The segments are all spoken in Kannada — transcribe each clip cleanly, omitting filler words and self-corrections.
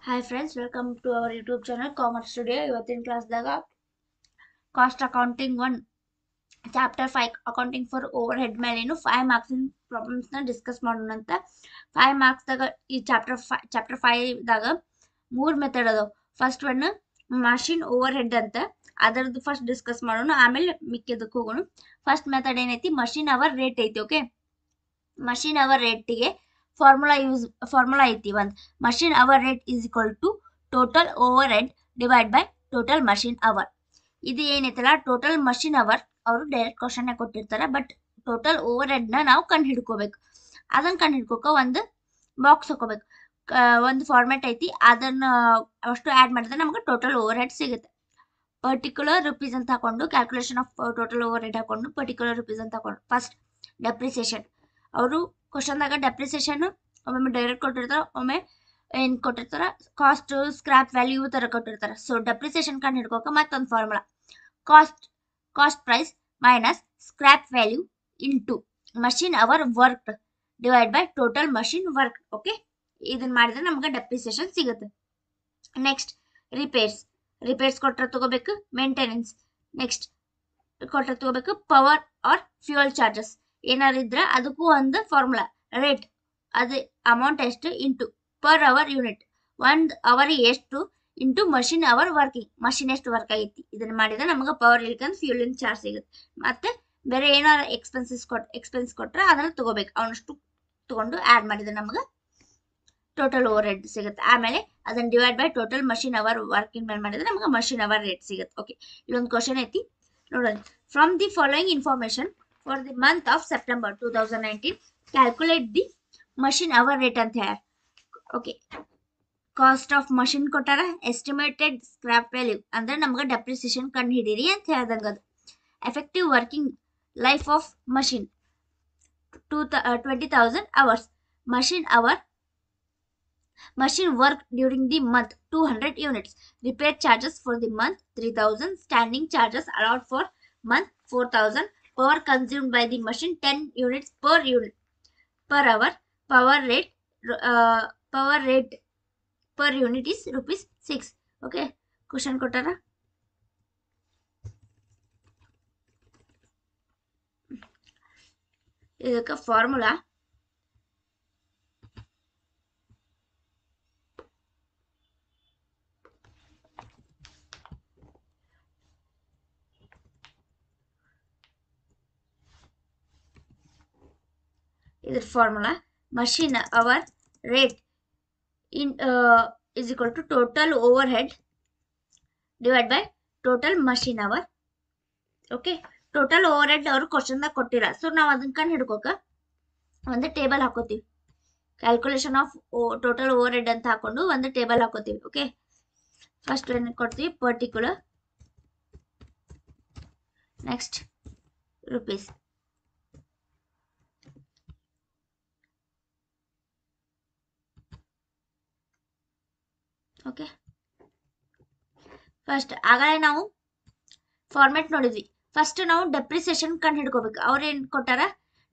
Hi friends, welcome to our YouTube channel Commerce Studio. ಇವತ್ತಿನ ಕ್ಲಾಸ್ದಾಗ cost accounting 1 chapter 5 accounting for overhead ಮೇಲೇನು 5 ಮಾರ್ಕ್ಸ್ ಪ್ರಾಬ್ಲಮ್ಸ್ ನ ಡಿಸ್ಕಸ್ ಮಾಡೋಣ ಅಂತ 5 ಮಾರ್ಕ್ಸ್ ದಾಗ ಈ ಚಾಪ್ಟರ್ 5 ದಾಗ ಮೂರು ಮೆಥಡ್ ಅದಾವ. First one machine overhead ಅಂತ ಅದರದ್ದು ಫಸ್ಟ್ ಡಿಸ್ಕಸ್ ಮಾಡೋಣ, ಆಮೇಲೆ ಮಿಕ್ಕಿದಕ್ಕೆ ಹೋಗೋಣ. ಫಸ್ಟ್ ಮೆಥಡ್ ಏನೈತಿ, ಮಷಿನ್ ಅವರ್ ರೇಟ್ ಐತಿ. ಓಕೆ, ಮಷಿನ್ ಅವರ್ ರೇಟಿಗೆ ಫಾರ್ಮುಲಾ ಐತಿ. ಒಂದು machine hour rate is equal to total overhead divide by total machine hour. ಇದು ಏನೈತಲ್ಲ ಟೋಟಲ್ ಮಷಿನ್ ಅವರ್ ಅವರು ಡೈರೆಕ್ಟ್ ಕ್ವಶನ್ ಕೊಟ್ಟಿರ್ತಾರೆ, ಬಟ್ ಟೋಟಲ್ ಓವರ್ ಹೆಡ್ ನ ನಾವು ಕಂಡು ಹಿಡ್ಕೋಬೇಕು. ಅದನ್ನ ಕಂಡು ಹಿಡ್ಕೋಕ ಒಂದು ಬಾಕ್ಸ್ ಹಾಕೋಬೇಕು. ಒಂದು ಫಾರ್ಮ್ಯಾಟ್ ಐತಿ, ಅದನ್ನ ಅಷ್ಟು ಆಡ್ ಮಾಡಿದ್ರೆ ನಮ್ಗೆ ಟೋಟಲ್ ಓವರ್ ಹೆಡ್ ಸಿಗುತ್ತೆ. ಪರ್ಟಿಕ್ಯುಲರ್ ರುಪೀಸ್ ಅಂತ ಹಾಕೊಂಡು calculation of total over head ಹಾಕೊಂಡು ಪರ್ಟಿಕ್ಯುಲರ್ ರುಪೀಸ್ ಅಂತ ಹಾಕೊಂಡು ಫಸ್ಟ್ ಡೆಪ್ರಿಸಿಯೇಷನ್. ಅವರು ಕ್ವಶನ್ದಾಗ ಡೆಪ್ರಿಸಿಯೇಷನ್ ಒಮ್ಮೆ ಡೈರೆಕ್ಟ್ ಕೊಟ್ಟಿರ್ತಾರ, ಒಮ್ಮೆ ಏನ್ ಕೊಟ್ಟಿರ್ತಾರ ಕಾಸ್ಟ್ ಸ್ಕ್ರಾಪ್ ವ್ಯಾಲ್ಯೂ ತರ ಕೊಟ್ಟಿರ್ತಾರ. ಸೊ ಡೆಪ್ರಿಸಿಯೇಷನ್ ಕಂಡು ಹಿಡ್ಕೋಕ ಮತ್ತೊಂದು formula, cost price minus scrap value into machine hour work divide by total machine work. Okay, ಇದನ್ನ ಮಾಡಿದ್ರೆ ನಮ್ಗೆ ಡೆಪ್ರಿಸಿಯೇಷನ್ ಸಿಗುತ್ತೆ. ನೆಕ್ಸ್ಟ್ ರಿಪೇರ್ಸ್ ಕೊಟ್ರೆ ತಗೋಬೇಕು, ಮೇಂಟೆನೆನ್ಸ್ ನೆಕ್ಸ್ಟ್ ಕೊಟ್ರೆ ತಗೋಬೇಕು, ಪವರ್ ಆರ್ ಫ್ಯೂಯಲ್ ಚಾರ್ಜಸ್ ಏನಾರು ಇದ್ರೆ ಅದಕ್ಕೂ ಒಂದು ಫಾರ್ಮುಲಾ, ರೇಟ್ ಅದು ಅಮೌಂಟ್ ಎಷ್ಟು ಇಂಟು ಪರ್ ಅವರ್ ಯೂನಿಟ್, ಒಂದು ಅವರ್ ಎಷ್ಟು into machine hour working, machine ಎಷ್ಟು ವರ್ಕ್ ಆಗೈತಿ. ಇದನ್ನ ಮಾಡಿದ್ರೆ ನಮ್ಗೆ ಪವರ್ ಇಲ್ಕಂದ್ರೆ ಫ್ಯೂಲಿಂಗ್ ಚಾರ್ಜ್ ಸಿಗುತ್ತೆ. ಮತ್ತೆ ಬೇರೆ ಏನಾರು ಎಕ್ಸ್ಪೆನ್ಸ್ ಕೊಟ್ರೆ ಅದನ್ನ ತಗೋಬೇಕು, ಅವನಷ್ಟು ತಗೊಂಡು ಆಡ್ ಮಾಡಿದ್ರೆ ನಮ್ಗೆ ಟೋಟಲ್ ಓವರ್ ಹೆಡ್ ಸಿಗುತ್ತೆ. ಆಮೇಲೆ ಅದನ್ನ divide by total machine hour working ಮೇಲೆ ಮಾಡಿದ್ರೆ ನಮ್ಗೆ ಮಷಿನ್ ಅವರ್ ರೇಟ್ ಸಿಗುತ್ತೆ. ಓಕೆ, ಇಲ್ಲೊಂದು ಕ್ವಶನ್ ಐತಿ ನೋಡೋಣ. From the following information for the month of September 2019 calculate the machine hour rate ಅಂತ ಹೇಳ. ಓಕೆ, ಕಾಸ್ಟ್ ಆಫ್ ಮಷಿನ್ ಕೊಟ್ಟಾರ, ಎಸ್ಟಿಮೇಟೆಡ್ ಸ್ಕ್ರಾಪ್ ವ್ಯಾಲ್ಯೂ ಅಂದ್ರೆ ನಮ್ಗೆ ಡೆಪ್ರಿಸಿಯೇಷನ್ ಕಂಡು ಹಿಡೀರಿ ಅಂತ ಹೇಳ್ದಂಗ ಅದು. Effective working life of machine 20,000 hours. Machine work during the month 200 units. Repair charges for the month 3,000. Standing charges allowed for month 4,000. Power consumed by the machine 10 units per hour. Power rate per unit is rupees 6. Okay, question ಕೊಟ್ಟಾರ. ಇದಕ್ಕೆ formula machine hour rate is equal to total overhead divided by total machine hour. Okay, total overhead ಅವರು ಕ್ವಶನ್ ದಾಗ ಕೊಟ್ಟಿರ. ಸೊ ನಾವು ಅದನ್ನ ಕಂಡು ಹಿಡ್ಕೋಕ ಒಂದು ಟೇಬಲ್ ಹಾಕೋತೀವಿ. Calculation of total overhead ಅಂತ ಹಾಕೊಂಡು ಒಂದು ಟೇಬಲ್ ಹಾಕೋತೀವಿ. ಓಕೆ, ಫಸ್ಟ್ ಏನ್ ಕೊಡ್ತೀವಿ, particular, next rupees, okay. First ಆಗಲೇ ನಾವು ಫಾರ್ಮ್ಯಾಟ್ ನೋಡಿದ್ವಿ. ಫಸ್ಟ್ ನಾವು ಡೆಪ್ರಿಸಿಯೇಷನ್ ಕಂಡು ಹಿಡ್ಕೋಬೇಕು. ಅವ್ರೇನ್ ಕೊಟ್ಟಾರ,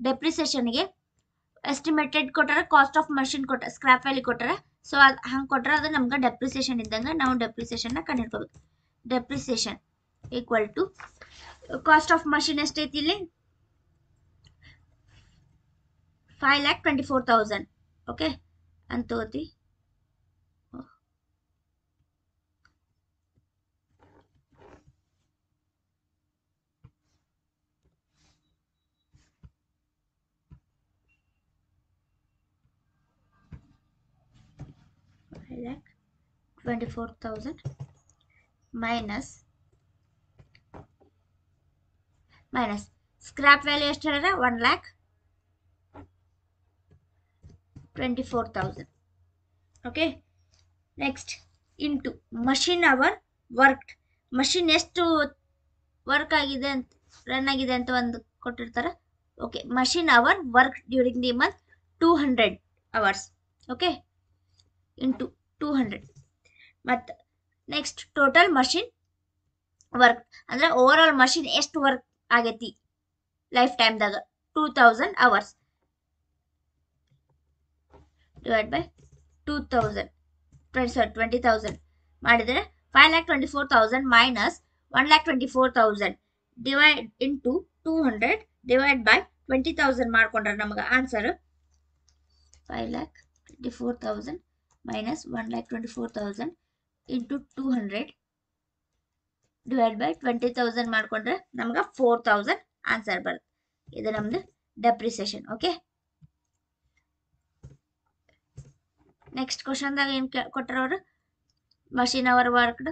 ಡೆಪ್ರಿಸಿಯೇಷನ್ಗೆ ಎಸ್ಟಿಮೇಟೆಡ್ ಕೊಟ್ಟಾರ, ಕಾಸ್ಟ್ ಆಫ್ ಮಷಿನ್ ಕೊಟ್ಟಾರ, ಸ್ಕ್ರಾಪ್ ವ್ಯಾಲ್ಯೂ ಕೊಟ್ಟಾರ. ಸೊ ಅದು ಹಂಗೆ ಕೊಟ್ಟಾರ, ಅದು ನಮ್ಗೆ ಡೆಪ್ರಿಸಿಯೇಷನ್ ಇದ್ದಂಗೆ ನಾವು ಡೆಪ್ರಿಸಿಯೇಷನ್ ನ ಕಂಡು ಹಿಡ್ಕೋಬೇಕು. Depreciation equal to cost of machine ಎಷ್ಟೈತಿ ಇಲ್ಲಿ 5,24,000. ಓಕೆ ಅಂತ ತಗೋತೀವಿ. Like 24,000 minus scrap value ಎಷ್ಟು ಹೇಳಿದ್ರೆ 1,24,000. Okay, next into machine hour work, machine ಎಷ್ಟು ವರ್ಕ್ ಆಗಿದೆ ಅಂತ ರನ್ ಆಗಿದೆ ಅಂತ ಒಂದು ಕೊಟ್ಟಿರ್ತಾರ. Okay, machine hour work during the month 200 hours. Okay, into 200. ಮತ್ತು ನೆಕ್ಸ್ಟ್ ಟೋಟಲ್ ಮಷಿನ್ ವರ್ಕ್ ಅಂದ್ರೆ ಓವರ್ ಆಲ್ ಮಷಿನ್ ಎಷ್ಟು ವರ್ಕ್ ಆಗೈತಿ ಲೈಫ್ ಟೈಮ್ದಾಗ 2,000 hours ಡಿವೈಡ್ ಬೈ 2,000 20,000 ಮಾಡಿದರೆ 5,24,000 minus 1,24,000 divide into 200 divide by 20,000 ಮಾಡ್ಕೊಂಡ್ರೆ ನಮಗೆ answer 5,24,000 minus 1,24,000 into 200 divide by 20,000 ಮಾಡ್ಕೊಂಡ್ರೆ ನಮ್ಗೆ 4,000 ಆನ್ಸರ್ ಬರುತ್ತೆ. ಇದು ನಮ್ದು ಡೆಪ್ರಿಸಿಯೇಷನ್. ಓಕೆ, ನೆಕ್ಸ್ಟ್ ಕ್ವಶನ್ದಾಗ ಏನು ಕೊಟ್ಟರು ಅವರು, machine hour worked.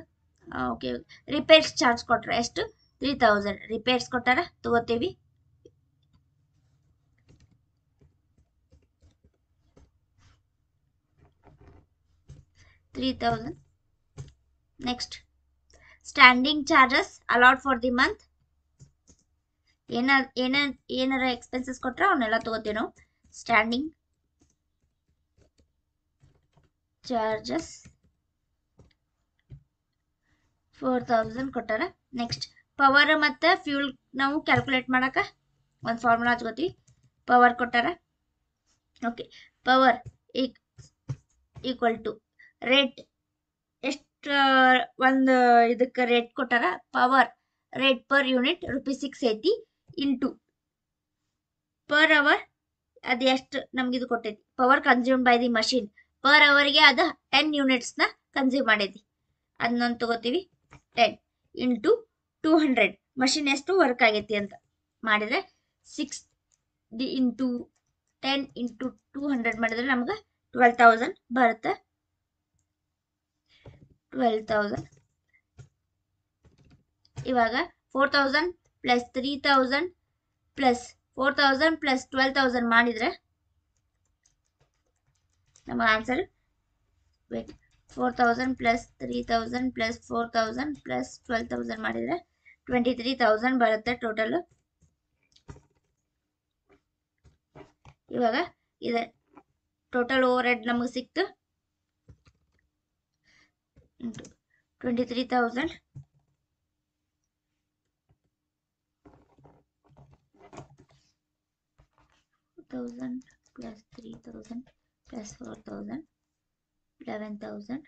Okay, repairs charge ಕೊಟ್ರೆ ಎಷ್ಟು, 3,000 ರಿಪೇರ್ಸ್ ಕೊಟ್ಟಾರ, ತಗೋತೀವಿ. Next standing charges allowed for the month. ಏನಾರ ಎಕ್ಸ್ಪೆನ್ಸಸ್ ಕೊಟ್ರೆ ಅವನ್ನೆಲ್ಲ ತಗೋತೀವಿ ನಾವು. ಸ್ಟ್ಯಾಂಡಿಂಗ್ ಚಾರ್ಜಸ್ 4,000 ಕೊಟ್ಟಾರ. ನೆಕ್ಸ್ಟ್ ಪವರ್ ಮತ್ತು ಫ್ಯೂಲ್ ನಾವು ಕ್ಯಾಲ್ಕುಲೇಟ್ ಮಾಡಕ ಒಂದು ಫಾರ್ಮುಲಾ ಹಚ್ಕೋತೀವಿ. ಪವರ್ ಕೊಟ್ಟಾರ. Okay, power equal to rate. ಎಷ್ಟು ಒಂದು ಇದಕ್ಕೆ ರೇಟ್ ಕೊಟ್ಟಾರ, power rate per unit ₹680 into per hour ಅದು ಎಷ್ಟು ನಮ್ಗೆ ಇದು ಕೊಟ್ಟೈತಿ. Power consume by the machine per ಅವರ್ಗೆ ಅದು 10 ಯೂನಿಟ್ಸ್ನ ಕನ್ಸ್ಯೂಮ್ ಮಾಡೈತಿ. ಅದನ್ನೊಂದು ತಗೋತೀವಿ. 10 ಇಂಟು 200 ಮಷಿನ್ ಎಷ್ಟು ವರ್ಕ್ ಆಗೈತಿ ಅಂತ ಮಾಡಿದರೆ 6 ಇಂಟು 10 ಇಂಟು 200 ಮಾಡಿದ್ರೆ ನಮ್ಗೆ 12,000 ಬರುತ್ತೆ. 12,000 ಇವಾಗ 4,000 ಪ್ಲಸ್ 3,000 ಪ್ಲಸ್ 4,000 ಪ್ಲಸ್ 12,000 ಮಾಡಿದರೆ ನಮ್ಮ ಆನ್ಸರ್ 4,000 ಪ್ಲಸ್ 3,000 ಪ್ಲಸ್ 4,000 ಪ್ಲಸ್ 12,000 ಮಾಡಿದರೆ 23,000 ಬರುತ್ತೆ ಟೋಟಲ್. ಇವಾಗ ಇದೆ ಟೋಟಲ್ ಓವರ್ ಹೆಡ್ ನಮಗೆ ಸಿಕ್ತು 23,000 plus 3,000 plus 4,000 11,000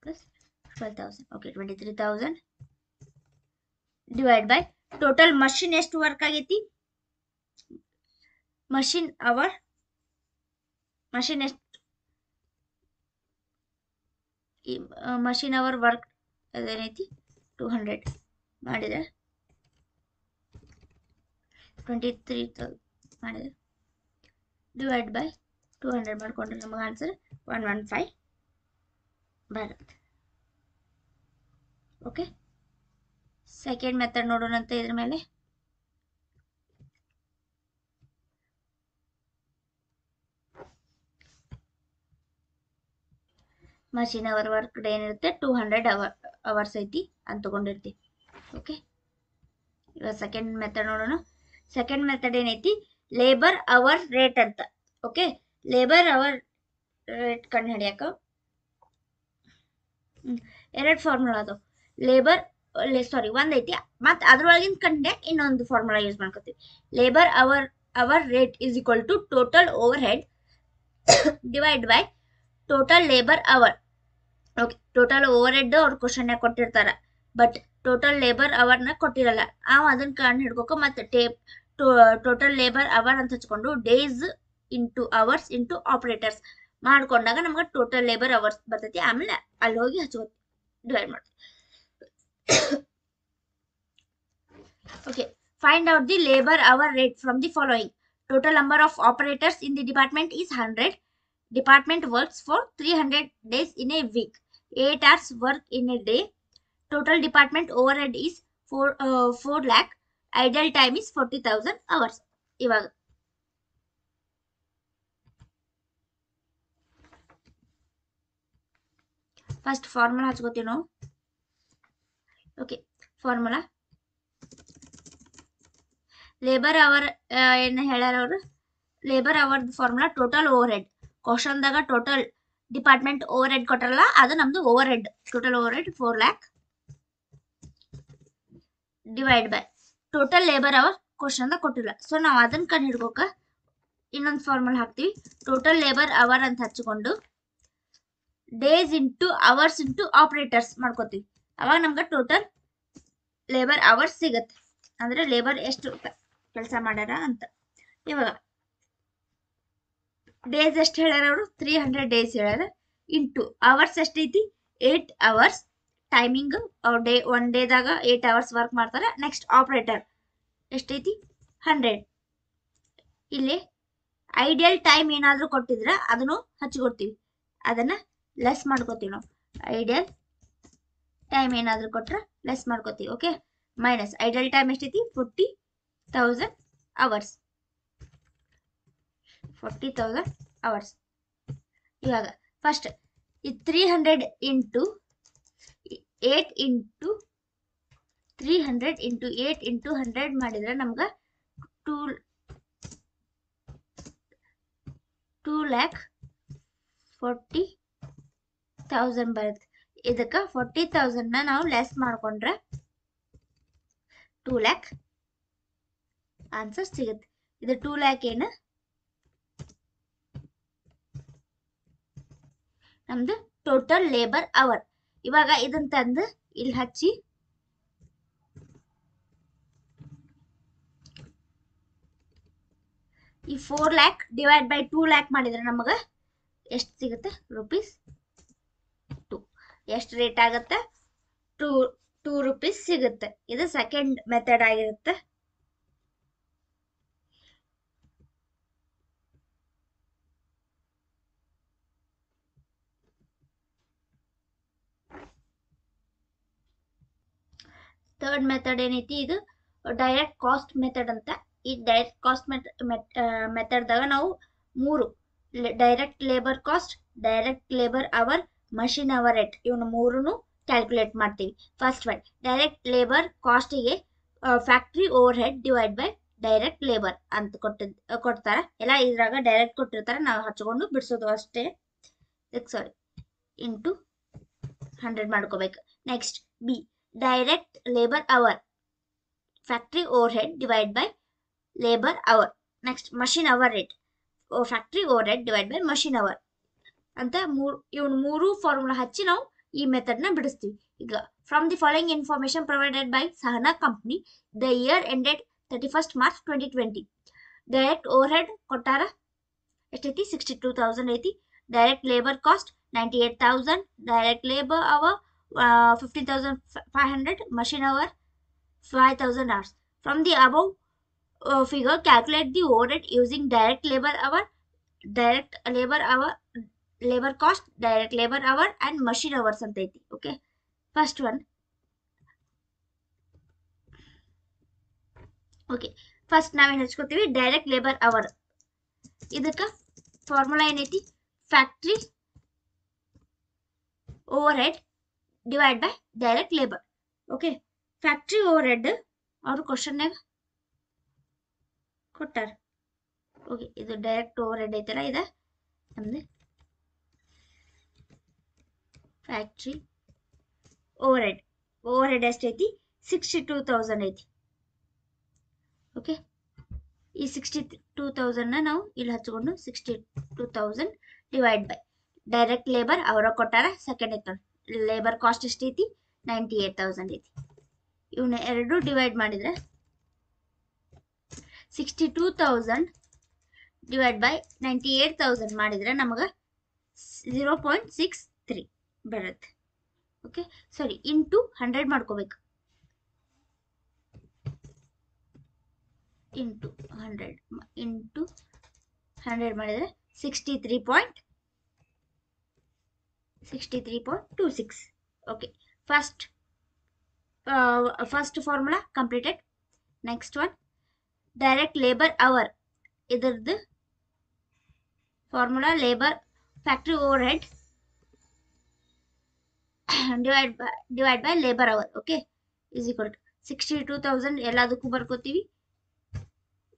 plus 12,000. Okay, 23,000 divide by total machine ಎಷ್ಟು ವರ್ಕ್ ಆಗೈತಿ, ಮಷಿನ್ ಅವರ್ ಎಷ್ಟು ಮಷಿನ್ ಅವರ್ ವರ್ಕ್ ಅದೇನೈತಿ 200 ಮಾಡಿದರೆ 23,000 ಮಾಡಿದರೆ ಡಿವೈಡ್ ಬೈ 200 ಮಾಡಿಕೊಂಡ್ರೆ ನಮಗೆ ಆನ್ಸರ್ 115 ಬರುತ್ತೆ. ಓಕೆ, ಸೆಕೆಂಡ್ ಮೆಥಡ್ ನೋಡೋಣಂತೆ. ಇದ್ರ ಮೇಲೆ ಮಷಿನ್ ಅವರ್ ವರ್ಕ್ ಏನಿರುತ್ತೆ 200 ಅವರ್ಸ್ ಐತಿ ಅಂತ ತಗೊಂಡಿರ್ತೀವಿ. ಓಕೆ, ಇವಾಗ ಸೆಕೆಂಡ್ ಮೆಥಡ್ ನೋಡೋಣ. ಸೆಕೆಂಡ್ ಮೆಥಡ್ ಏನೈತಿ, ಲೇಬರ್ ಅವರ್ ರೇಟ್ ಅಂತ. ಓಕೆ, ಲೇಬರ್ ಅವರ್ ರೇಟ್ ಕಂಡು ಹಿಡಿಯಾಕ ಎರಡು ಫಾರ್ಮುಲಾ ಅದು. ಒಂದೈತಿ ಮತ್ತು ಅದ್ರೊಳಗಿನ ಕಂಡು ಇನ್ನೊಂದು ಫಾರ್ಮುಲಾ ಯೂಸ್ ಮಾಡ್ಕೋತೀವಿ. Labour hour rate is equal to total overhead divide by total labour hour. Okay, total overhead ಅವ್ರು ಕ್ವಶನ್ ಕೊಟ್ಟಿರ್ತಾರ, ಬಟ್ ಟೋಟಲ್ ಲೇಬರ್ ಅವರ್ನ ಕೊಟ್ಟಿರಲ್ಲ. ನಾವು ಅದನ್ನ ಕಂಡು ಹಿಡ್ಕೋಕ ಮತ್ತೆ ಟೋಟಲ್ ಲೇಬರ್ ಅವರ್ ಅಂತ ಹಚ್ಕೊಂಡು days into hours into operators ಮಾಡ್ಕೊಂಡಾಗ ನಮ್ಗೆ ಟೋಟಲ್ ಲೇಬರ್ ಅವರ್ಸ್ ಬರ್ತೈತಿ. ಆಮೇಲೆ ಅಲ್ಲಿ ಹೋಗಿ ಹಚ್ಕೋತೀವಿ, ಡಿವೈಡ್ ಮಾಡ್ತೀವಿ. Okay, find out the labor hour rate from the following. Total number of operators in the department is 100. Department works for 300 days in a week. 8 hours work in a day. Total department overhead is 4 lakh. Idle time is 40,000 hours. ಇವಾಗ ಫಸ್ಟ್ ಫಾರ್ಮುಲಾ ಹಚ್ಕೋತೀವಿ ನಾವು. ಓಕೆ, ಫಾರ್ಮುಲಾ ಲೇಬರ್ ಅವರ್ ಏನು ಹೇಳ್ಯಾರ ಅವರು, labour hour formula total overhead. ಕ್ವಶನ್ದಾಗ ಟೋಟಲ್ ಡಿಪಾರ್ಟ್ಮೆಂಟ್ ಓವರ್ ಹೆಡ್ ಕೊಟ್ಟಾರಲ್ಲ, ಅದು ನಮ್ದು overhead. Total overhead 4 lakh divide by total labour hour ಕ್ವಶನ್ದಾಗ ಕೊಟ್ಟಿಲ್ಲ. ಸೊ ನಾವು ಅದನ್ನ ಕಂಡು ಹಿಡ್ಕೋಕ ಇನ್ನೊಂದು ಫಾರ್ಮುಲಾ ಹಾಕ್ತೀವಿ. ಟೋಟಲ್ ಲೇಬರ್ ಅವರ್ ಅಂತ ಹಚ್ಕೊಂಡು days into hours into operators ಮಾಡ್ಕೋತೀವಿ. ಅವಾಗ ನಮ್ಗೆ ಟೋಟಲ್ ಲೇಬರ್ ಅವರ್ಸ್ ಸಿಗತ್ತೆ, ಅಂದ್ರೆ ಲೇಬರ್ ಎಷ್ಟು ಕೆಲಸ ಮಾಡ್ಯಾರ ಅಂತ. ಇವಾಗ ಡೇಸ್ ಎಷ್ಟು ಹೇಳ್ಯಾರ ಅವರು 300 ಡೇಸ್ ಹೇಳ್ಯಾರ. ಇಂಟು ಅವರ್ಸ್ ಎಷ್ಟೈತಿ 8 ಅವರ್ಸ್ ಟೈಮಿಂಗ್. ಡೇ ಒನ್ ಡೇದಾಗ 8 ಅವರ್ಸ್ ವರ್ಕ್ ಮಾಡ್ತಾರೆ. ನೆಕ್ಸ್ಟ್ ಆಪರೇಟರ್ ಎಷ್ಟೈತಿ 100. ಇಲ್ಲಿ ಐಡಿಯಲ್ ಟೈಮ್ ಏನಾದರೂ ಕೊಟ್ಟಿದ್ರೆ ಅದನ್ನು ಹಚ್ಕೊಡ್ತೀವಿ, ಅದನ್ನ ಲೆಸ್ ಮಾಡ್ಕೋತೀವಿ ನಾವು. ಐಡಿಯಲ್ ಟೈಮ್ ಏನಾದರೂ ಕೊಟ್ರೆ ಲೆಸ್ ಮಾಡ್ಕೋತೀವಿ. ಓಕೆ, ಮೈನಸ್ ಐಡಿಯಲ್ ಟೈಮ್ ಎಷ್ಟೈತಿ 40,000 ಅವರ್ಸ್. 40,000 ಅವರ್ಸ್. ಇವಾಗ ಫಸ್ಟ್ ಈ 300 ಇಂಟು 8 ಇಂಟು 300 ಇಂಟು 8 ಇಂಟು 100 ಮಾಡಿದ್ರೆ ನಮ್ಗೆ 2,40,000 ಬರುತ್ತೆ. ಇದಕ್ಕೆ 40,000ನ ನಾವು ಲೆಸ್ ಮಾಡ್ಕೊಂಡ್ರೆ 2 lakh ಆನ್ಸರ್ ಸಿಗುತ್ತೆ. ಇದು 2 lakh ಏನು ನಮ್ದು ಟೋಟಲ್ ಲೇಬರ್ ಅವರ್. ಇವಾಗ ಇದನ್ನ ತಂದು ಇಲ್ಲಿ ಹಚ್ಚಿ ಈ 4 lakh ಡಿವೈಡ್ ಬೈ 2 lakh ಮಾಡಿದ್ರೆ ನಮಗೆ ಎಷ್ಟು ಸಿಗುತ್ತೆ ₹2. ಎಷ್ಟು ರೇಟ್ ಆಗುತ್ತೆ 2 ರೂಪೀಸ್ ಸಿಗುತ್ತೆ. ಇದು ಸೆಕೆಂಡ್ ಮೆಥಡ್ ಆಗಿರುತ್ತೆ. ಥರ್ಡ್ ಮೆಥಡ್ ಏನೈತಿ, ಇದು ಡೈರೆಕ್ಟ್ ಕಾಸ್ಟ್ ಮೆಥಡ್ ಅಂತ. ಈ ಡೈರೆಕ್ಟ್ ಕಾಸ್ಟ್ ಮೆಥಡ್ದಾಗ ನಾವು 3 direct labour cost, direct labour hour, machine hour rate ಇವನು 3ನು ಕ್ಯಾಲ್ಕುಲೇಟ್ ಮಾಡ್ತೀವಿ. ಫಸ್ಟ್ ಒನ್ ಡೈರೆಕ್ಟ್ ಲೇಬರ್ ಕಾಸ್ಟಿಗೆ factory overhead divide by direct labour ಅಂತ ಕೊಡ್ತಾರ. ಎಲ್ಲ ಇದ್ರಾಗ ಡೈರೆಕ್ಟ್ ಕೊಟ್ಟಿರ್ತಾರೆ, ನಾವು ಹಚ್ಕೊಂಡು ಬಿಡಿಸೋದು ಅಷ್ಟೇ. ಸಾರಿ ಇಂಟು 100 ಮಾಡ್ಕೋಬೇಕು. Next B direct labour hour factory overhead divide by labour hour. Next machine hour rate factory overhead divide by machine hour ಅಂತ ಇವನು 3 ಫಾರ್ಮುಲಾ ಹಚ್ಚಿ ನಾವು ಈ ಮೆಥಡ್ನ ಬಿಡಿಸ್ತೀವಿ. ಈಗ from the following information provided by Sahana company the year ended 31st March 2020. Direct overhead ಕೊಟ್ಟಾರ ಎಷ್ಟೈತಿ 62,000 ಐತಿ. Direct labour cost 98,000. Direct labour hour 15,500. machine hour 5,000 hours. From the above figure, calculate the overhead using direct labor hour, labor cost, direct labor hour and machine hours ಅಂತ ಐತಿ. Okay, first one. Okay, first ನಾವೇನು ಹಚ್ಕೋತೀವಿ ಡೈರೆಕ್ಟ್ ಲೇಬರ್ ಅವರ್. ಇದಕ್ಕೆ ಫಾರ್ಮುಲಾ ಏನೈತಿ factory overhead divide by direct labour. Okay, factory overhead ಅವರು ಕ್ವಶನ್ನಾಗ ಕೊಟ್ಟಾರ. ಓಕೆ, ಇದು ಡೈರೆಕ್ಟ್ ಓವರ್ ಹೆಡ್ ಐತಲ್ಲ, ಇದು ನಮ್ದು factory over head. Over head ಎಷ್ಟೈತಿ 62,000 ಐತಿ. ಓಕೆ, ಈ 62,000ನ ನಾವು ಇಲ್ಲಿ ಹಚ್ಕೊಂಡು 62,000 ಡಿವೈಡ್ ಬೈ ಡೈರೆಕ್ಟ್ ಲೇಬರ್ ಅವರ ಕೊಟ್ಟಾರ. ಸೆಕೆಂಡ್ ಐತ ಲೇಬರ್ ಕಾಸ್ಟ್ ಎಷ್ಟೈತಿ 98,000 ಐತಿ. ಇವನ್ನ ಎರಡು ಡಿವೈಡ್ ಮಾಡಿದ್ರೆ 62,000 ಡಿವೈಡ್ ಬೈ 98,000 ಮಾಡಿದ್ರೆ ನಮಗೆ 0.63 ಬರುತ್ತೆ. ಓಕೆ, ಸಾರಿ ಇಂಟು 100 ಮಾಡ್ಕೋಬೇಕು. ಇಂಟು 100 ಮಾಡಿದ್ರೆ 63.26. Okay, first formula completed. Next one direct labour hour. ಇದರದ್ದು formula labour factory overhead divide by labour hour. Okay, is equal to 62,000 ಎಲ್ಲದಕ್ಕೂ ಬರ್ಕೋತೀವಿ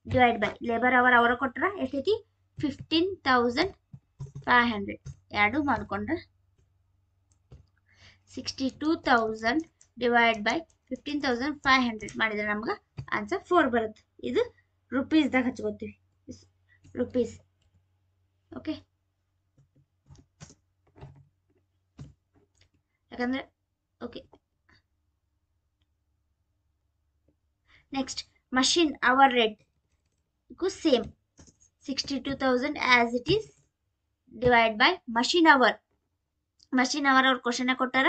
ಡಿವೈಡ್ ಬೈ ಲೇಬರ್ ಅವರ್ ಅವರ ಕೊಟ್ರ ಎಷ್ಟೈತಿ 15,500. ಎರಡು ಮಾಡ್ಕೊಂಡ್ರೆ 62,000 ಡಿವೈಡ್ ಬೈ 15,500 ಮಾಡಿದ್ರೆ ನಮ್ಗೆ ಆನ್ಸರ್ 4 ಬರುತ್ತೆ. ಇದು ರುಪೀಸ್ದಾಗ ಹಚ್ಕೋತೀವಿ, ರುಪೀಸ್. ಓಕೆ, ಯಾಕಂದರೆ ಓಕೆ. ನೆಕ್ಸ್ಟ್ ಮಷಿನ್ ಅವರ್ ರೇಟ್ಗೂ same 62,000 as it is divide by machine hour. Machine hour ಅವ್ರು ಕ್ವಶನ್ ಕೊಟ್ಟಾರ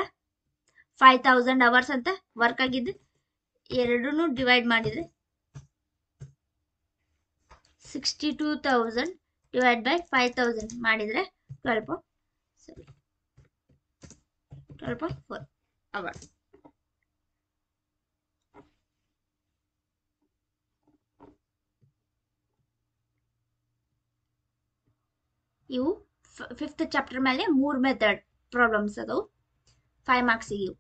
5,000 ಅವರ್ಸ್ ಅಂತ ವರ್ಕ್ ಆಗಿದ್ದು, ಎರಡೂ ಡಿವೈಡ್ ಮಾಡಿದರೆ 62,000 ಡಿವೈಡ್ ಬೈ 5,000 ಮಾಡಿದರೆ 12.4 ಅವರ್. ಇವು 5th ಚಾಪ್ಟರ್ ಮೇಲೆ 3 ಮೆಥಡ್ ಪ್ರಾಬ್ಲಮ್ಸ್ ಅದಾವು, 5 ಮಾರ್ಕ್ಸಿಗೆ ಇವು.